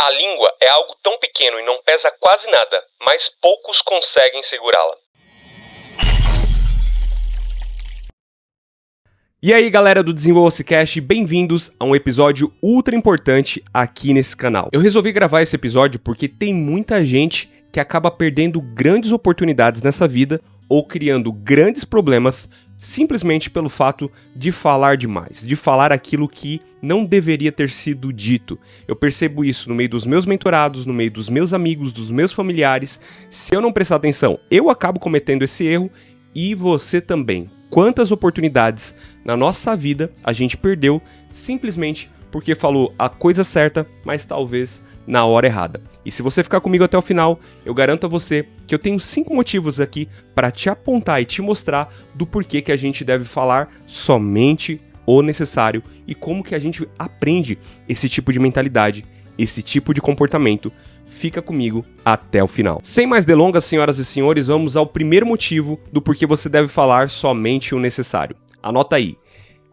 A língua é algo tão pequeno e não pesa quase nada, mas poucos conseguem segurá-la. E aí galera do Desenvolva-se Cast, bem-vindos a um episódio ultra importante aqui nesse canal. Eu resolvi gravar esse episódio porque tem muita gente que acaba perdendo grandes oportunidades nessa vida ou criando grandes problemas simplesmente pelo fato de falar demais, de falar aquilo que não deveria ter sido dito. Eu percebo isso no meio dos meus mentorados, no meio dos meus amigos, dos meus familiares. Se eu não prestar atenção, eu acabo cometendo esse erro e você também. Quantas oportunidades na nossa vida a gente perdeu simplesmente porque falou a coisa certa, mas talvez na hora errada. E se você ficar comigo até o final, eu garanto a você que eu tenho 5 motivos aqui para te apontar e te mostrar do porquê que a gente deve falar somente o necessário e como que a gente aprende esse tipo de mentalidade, esse tipo de comportamento. Fica comigo até o final. Sem mais delongas, senhoras e senhores, vamos ao primeiro motivo do porquê você deve falar somente o necessário. Anota aí.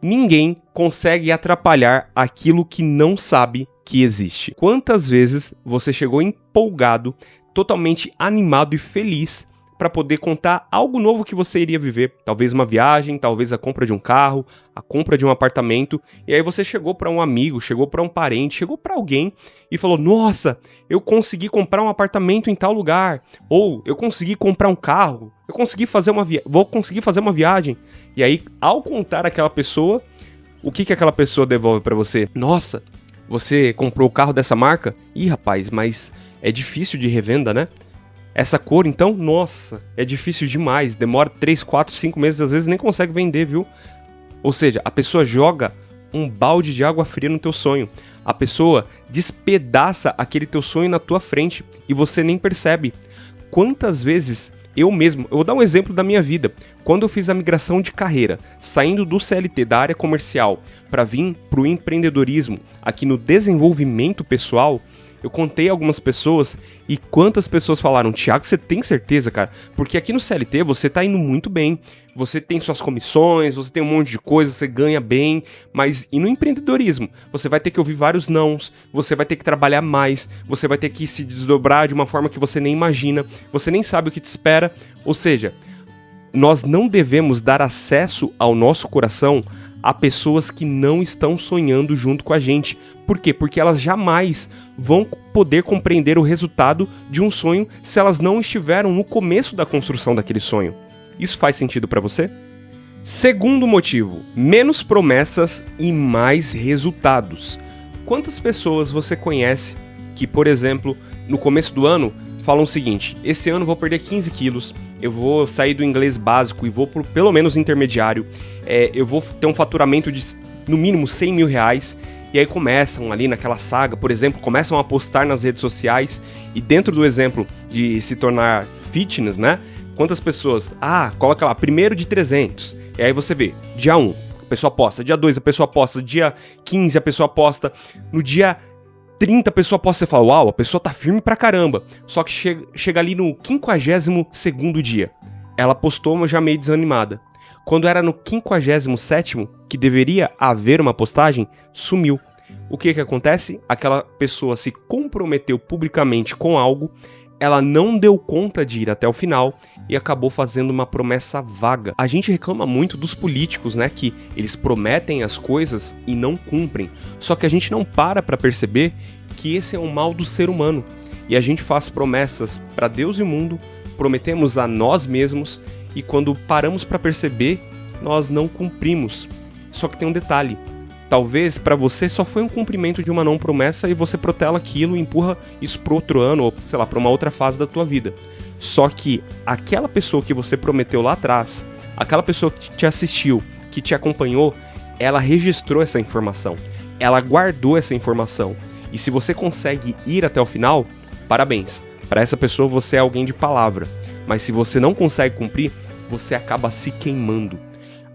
Ninguém consegue atrapalhar aquilo que não sabe que existe. Quantas vezes você chegou empolgado, totalmente animado e feliz para poder contar algo novo que você iria viver? Talvez uma viagem, talvez a compra de um carro, a compra de um apartamento. E aí você chegou para um amigo, chegou para um parente, chegou para alguém e falou: nossa, eu consegui comprar um apartamento em tal lugar. Ou eu consegui comprar um carro, eu consegui fazer vou conseguir fazer uma viagem. E aí, ao contar aquela pessoa, o que aquela pessoa devolve para você? Nossa, você comprou o carro dessa marca? Ih, rapaz, mas é difícil de revenda, né? Essa cor, então, nossa, é difícil demais. Demora 3, 4, 5 meses, às vezes nem consegue vender, viu? Ou seja, a pessoa joga um balde de água fria no teu sonho. A pessoa despedaça aquele teu sonho na tua frente e você nem percebe. Quantas vezes eu vou dar um exemplo da minha vida. Quando eu fiz a migração de carreira, saindo do CLT, da área comercial, para vir para o empreendedorismo, aqui no desenvolvimento pessoal, eu contei a algumas pessoas e quantas pessoas falaram: Thiago, você tem certeza, cara? Porque aqui no CLT você tá indo muito bem, você tem suas comissões, você tem um monte de coisa, você ganha bem, mas e no empreendedorismo? Você vai ter que ouvir vários nãos, você vai ter que trabalhar mais, você vai ter que se desdobrar de uma forma que você nem imagina, você nem sabe o que te espera. Ou seja, nós não devemos dar acesso ao nosso coração a pessoas que não estão sonhando junto com a gente. Por quê? Porque elas jamais vão poder compreender o resultado de um sonho se elas não estiveram no começo da construção daquele sonho. Isso faz sentido para você? Segundo motivo, menos promessas e mais resultados. Quantas pessoas você conhece que, por exemplo, no começo do ano, falam o seguinte: esse ano eu vou perder 15 quilos, eu vou sair do inglês básico e vou por pelo menos intermediário, eu vou ter um faturamento de no mínimo 100 mil reais, e aí começam ali naquela saga, por exemplo, começam a postar nas redes sociais, e dentro do exemplo de se tornar fitness, né? Quantas pessoas, coloca lá, primeiro de 300, e aí você vê, dia 1, a pessoa posta, dia 2 a pessoa posta, dia 15 a pessoa posta, no dia 30 a pessoa posta, você fala: uau, a pessoa tá firme pra caramba. Só que chega ali no 52º dia, ela postou já meio desanimada. Quando era no 57º, que deveria haver uma postagem, sumiu. O que acontece? Aquela pessoa se comprometeu publicamente com algo, ela não deu conta de ir até o final e acabou fazendo uma promessa vaga. A gente reclama muito dos políticos, né? Que eles prometem as coisas e não cumprem. Só que a gente não para perceber que esse é um mal do ser humano. E a gente faz promessas para Deus e o mundo, prometemos a nós mesmos e quando paramos para perceber, nós não cumprimos. Só que tem um detalhe. Talvez para você só foi um cumprimento de uma não promessa e você protela aquilo e empurra isso para outro ano ou, sei lá, para uma outra fase da tua vida. Só que aquela pessoa que você prometeu lá atrás, aquela pessoa que te assistiu, que te acompanhou, ela registrou essa informação, ela guardou essa informação. E se você consegue ir até o final, parabéns. Para essa pessoa você é alguém de palavra. Mas se você não consegue cumprir, você acaba se queimando.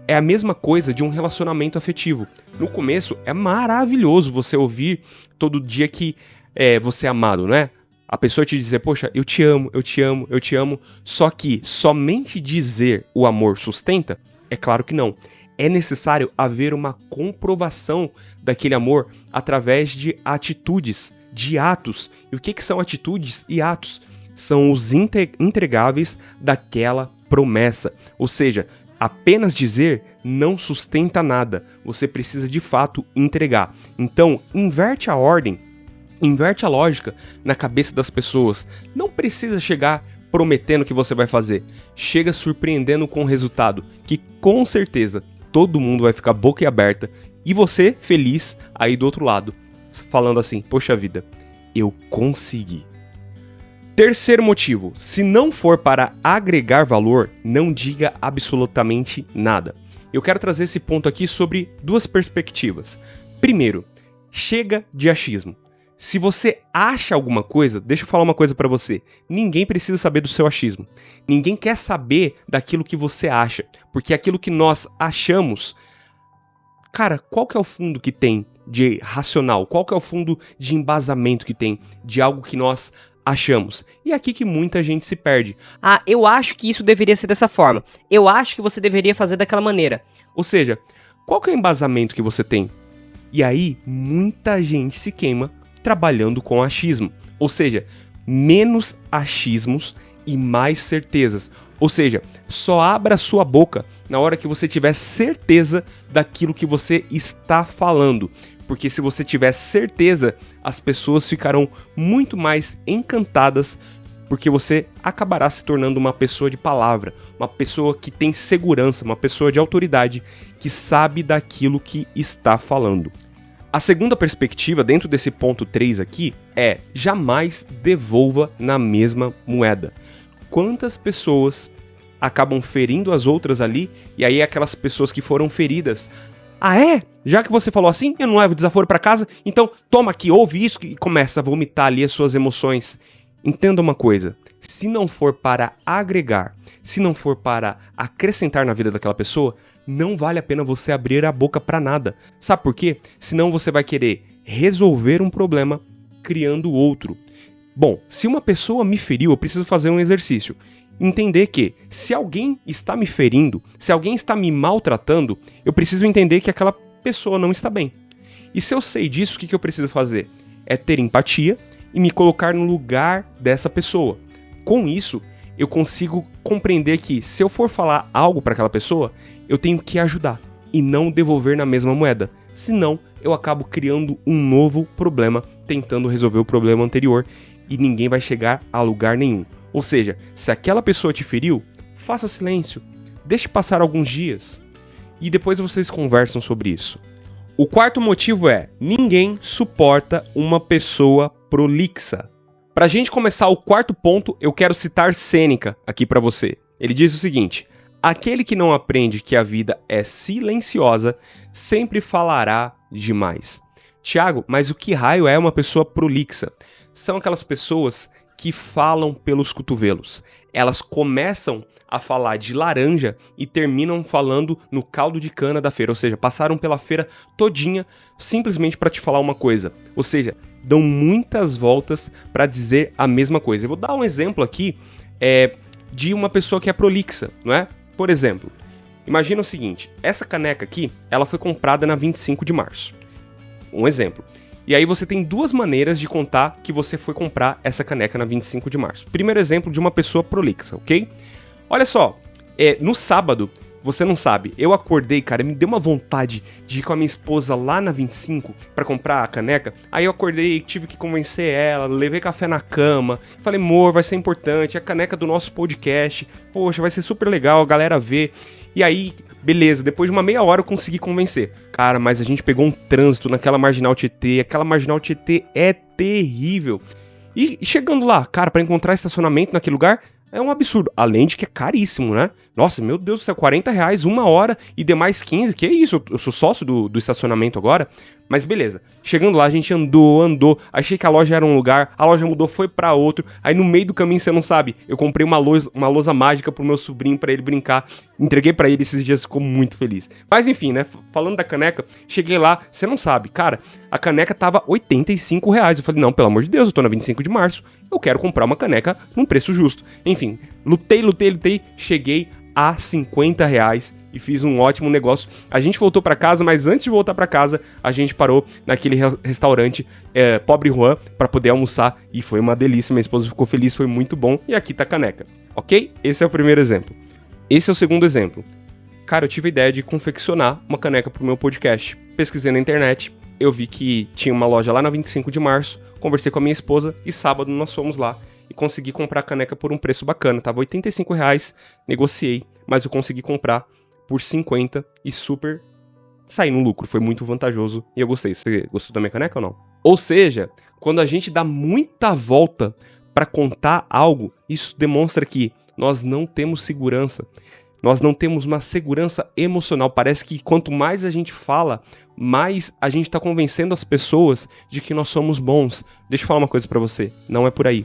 É a mesma coisa de um relacionamento afetivo. No começo é maravilhoso você ouvir todo dia que você é amado, né? A pessoa te dizer: poxa, eu te amo, eu te amo, eu te amo. Só que somente dizer o amor sustenta? É claro que não. É necessário haver uma comprovação daquele amor através de atitudes, de atos. E o que são atitudes e atos? São os entregáveis daquela promessa. Ou seja, apenas dizer não sustenta nada. Você precisa de fato entregar. Então, inverte a ordem, inverte a lógica na cabeça das pessoas. Não precisa chegar prometendo que você vai fazer. Chega surpreendendo com o resultado, que com certeza todo mundo vai ficar boca aberta e você feliz aí do outro lado, falando assim, poxa vida, eu consegui. Terceiro motivo, se não for para agregar valor, não diga absolutamente nada. Eu quero trazer esse ponto aqui sobre duas perspectivas. Primeiro, chega de achismo. Se você acha alguma coisa, deixa eu falar uma coisa pra você. Ninguém precisa saber do seu achismo. Ninguém quer saber daquilo que você acha. Porque aquilo que nós achamos... Cara, qual que é o fundo que tem de racional? Qual que é o fundo de embasamento que tem de algo que nós achamos? E é aqui que muita gente se perde. Ah, eu acho que isso deveria ser dessa forma. Eu acho que você deveria fazer daquela maneira. Ou seja, qual que é o embasamento que você tem? E aí, muita gente se queima trabalhando com achismo, ou seja, menos achismos e mais certezas, ou seja, só abra sua boca na hora que você tiver certeza daquilo que você está falando, porque se você tiver certeza, as pessoas ficarão muito mais encantadas, porque você acabará se tornando uma pessoa de palavra, uma pessoa que tem segurança, uma pessoa de autoridade, que sabe daquilo que está falando. A segunda perspectiva, dentro desse ponto 3 aqui, é jamais devolva na mesma moeda. Quantas pessoas acabam ferindo as outras ali, e aí aquelas pessoas que foram feridas, ah é? Já que você falou assim, eu não levo desaforo pra casa, então toma aqui, ouve isso, e começa a vomitar ali as suas emoções. Entenda uma coisa, se não for para agregar, se não for para acrescentar na vida daquela pessoa, não vale a pena você abrir a boca para nada. Sabe por quê? Senão você vai querer resolver um problema criando outro. Bom, se uma pessoa me feriu, eu preciso fazer um exercício. Entender que, se alguém está me ferindo, se alguém está me maltratando, eu preciso entender que aquela pessoa não está bem. E se eu sei disso, o que eu preciso fazer? É ter empatia e me colocar no lugar dessa pessoa. Com isso, eu consigo compreender que, se eu for falar algo para aquela pessoa, eu tenho que ajudar e não devolver na mesma moeda. Senão, eu acabo criando um novo problema, tentando resolver o problema anterior e ninguém vai chegar a lugar nenhum. Ou seja, se aquela pessoa te feriu, faça silêncio, deixe passar alguns dias e depois vocês conversam sobre isso. O quarto motivo é: ninguém suporta uma pessoa prolixa. Pra gente começar o quarto ponto, eu quero citar Sêneca aqui pra você. Ele diz o seguinte: aquele que não aprende que a vida é silenciosa, sempre falará demais. Tiago, mas o que raio é uma pessoa prolixa? São aquelas pessoas que falam pelos cotovelos. Elas começam a falar de laranja e terminam falando no caldo de cana da feira. Ou seja, passaram pela feira todinha simplesmente para te falar uma coisa. Ou seja, dão muitas voltas para dizer a mesma coisa. Eu vou dar um exemplo aqui de uma pessoa que é prolixa, não é? Por exemplo, imagina o seguinte, essa caneca aqui, ela foi comprada na 25 de março. Um exemplo. E aí você tem duas maneiras de contar que você foi comprar essa caneca na 25 de março. Primeiro exemplo de uma pessoa prolixa, ok? Olha só, no sábado, você não sabe, eu acordei, cara, me deu uma vontade de ir com a minha esposa lá na 25 pra comprar a caneca. Aí eu acordei, tive que convencer ela, levei café na cama, falei, amor, vai ser importante, é a caneca do nosso podcast, poxa, vai ser super legal, a galera vê. E aí, beleza, depois de uma meia hora eu consegui convencer. Cara, mas a gente pegou um trânsito naquela Marginal Tietê, aquela Marginal Tietê é terrível. E chegando lá, cara, pra encontrar estacionamento naquele lugar, é um absurdo. Além de que é caríssimo, né? Nossa, meu Deus do céu, R$40 uma hora e demais 15, que é isso? Eu sou sócio do estacionamento agora. Mas beleza, chegando lá a gente andou, achei que a loja era um lugar, a loja mudou, foi pra outro, aí no meio do caminho, você não sabe, eu comprei uma lousa mágica pro meu sobrinho pra ele brincar, entreguei pra ele, esses dias ficou muito feliz. Mas enfim, né, falando da caneca, cheguei lá, você não sabe, cara, a caneca tava R$85, eu falei, não, pelo amor de Deus, eu tô na 25 de março, eu quero comprar uma caneca num preço justo. Enfim, lutei, cheguei a R$50 e fiz um ótimo negócio. A gente voltou pra casa, mas antes de voltar pra casa, a gente parou naquele restaurante Pobre Juan pra poder almoçar e foi uma delícia. Minha esposa ficou feliz, foi muito bom. E aqui tá a caneca, ok? Esse é o primeiro exemplo. Esse é o segundo exemplo. Cara, eu tive a ideia de confeccionar uma caneca pro meu podcast. Pesquisei na internet, eu vi que tinha uma loja lá na 25 de março, conversei com a minha esposa e sábado nós fomos lá e consegui comprar a caneca por um preço bacana. Tava R$85, negociei, mas eu consegui comprar por 50 e super saí no lucro. Foi muito vantajoso e eu gostei. Você gostou da minha caneca ou não? Ou seja, quando a gente dá muita volta para contar algo, isso demonstra que nós não temos segurança. Nós não temos uma segurança emocional. Parece que quanto mais a gente fala, mais a gente está convencendo as pessoas de que nós somos bons. Deixa eu falar uma coisa para você. Não é por aí.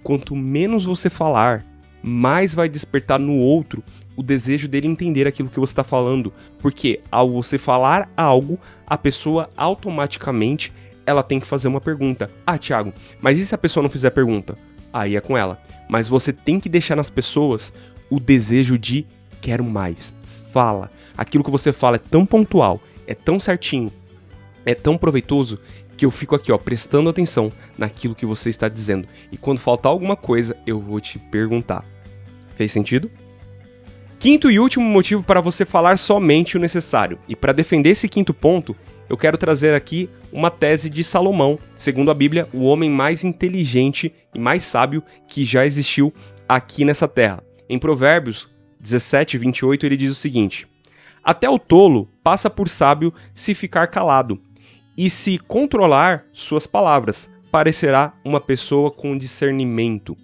Quanto menos você falar, mais vai despertar no outro o desejo dele entender aquilo que você está falando. Porque ao você falar algo, a pessoa automaticamente ela tem que fazer uma pergunta. Ah, Thiago, mas e se a pessoa não fizer a pergunta? Aí é com ela. Mas você tem que deixar nas pessoas o desejo de quero mais. Fala. Aquilo que você fala é tão pontual, é tão certinho, é tão proveitoso que eu fico aqui, ó, prestando atenção naquilo que você está dizendo. E quando faltar alguma coisa, eu vou te perguntar. Fez sentido? Quinto e último motivo para você falar somente o necessário. E para defender esse quinto ponto, eu quero trazer aqui uma tese de Salomão, segundo a Bíblia, o homem mais inteligente e mais sábio que já existiu aqui nessa terra. Em Provérbios 17:28, ele diz o seguinte: até o tolo passa por sábio se ficar calado, e se controlar suas palavras, parecerá uma pessoa com discernimento.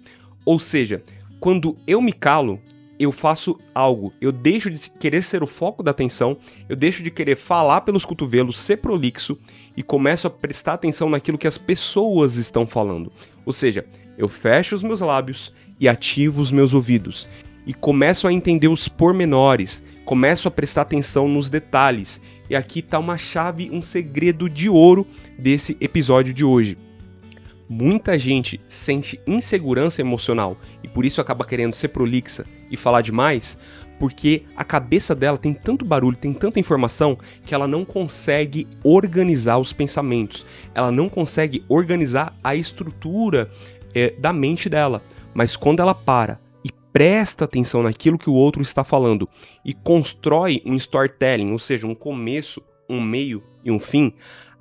Ou seja, quando eu me calo, eu faço algo, eu deixo de querer ser o foco da atenção, eu deixo de querer falar pelos cotovelos, ser prolixo, e começo a prestar atenção naquilo que as pessoas estão falando. Ou seja, eu fecho os meus lábios e ativo os meus ouvidos, e começo a entender os pormenores, começo a prestar atenção nos detalhes. E aqui está uma chave, um segredo de ouro desse episódio de hoje. Muita gente sente insegurança emocional e por isso acaba querendo ser prolixa e falar demais, porque a cabeça dela tem tanto barulho, tem tanta informação, que ela não consegue organizar os pensamentos, ela não consegue organizar a estrutura da mente dela. Mas quando ela para e presta atenção naquilo que o outro está falando e constrói um storytelling, ou seja, um começo, um meio e um fim,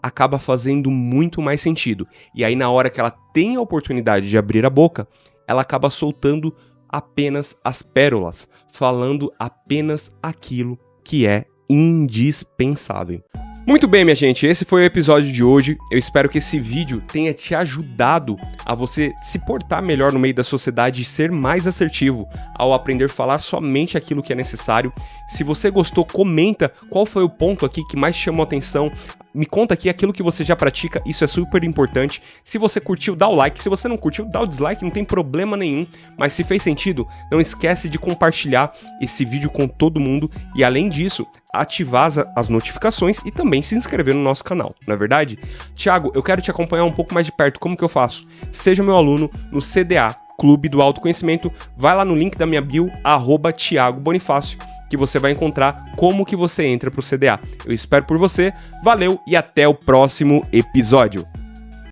acaba fazendo muito mais sentido. E aí na hora que ela tem a oportunidade de abrir a boca, ela acaba soltando apenas as pérolas, falando apenas aquilo que é indispensável. Muito bem, minha gente, esse foi o episódio de hoje. Eu espero que esse vídeo tenha te ajudado a você se portar melhor no meio da sociedade e ser mais assertivo ao aprender a falar somente aquilo que é necessário. Se você gostou, comenta qual foi o ponto aqui que mais te chamou a atenção. Me conta aqui aquilo que você já pratica, isso é super importante. Se você curtiu, dá o like. Se você não curtiu, dá o dislike, não tem problema nenhum. Mas se fez sentido, não esquece de compartilhar esse vídeo com todo mundo. E além disso, ativar as notificações e também se inscrever no nosso canal, não é verdade? Thiago, eu quero te acompanhar um pouco mais de perto, como que eu faço? Seja meu aluno no CDA, Clube do Autoconhecimento, vai lá no link da minha bio, @Thiago Bonifácio, que você vai encontrar como que você entra pro CDA. Eu espero por você, valeu e até o próximo episódio.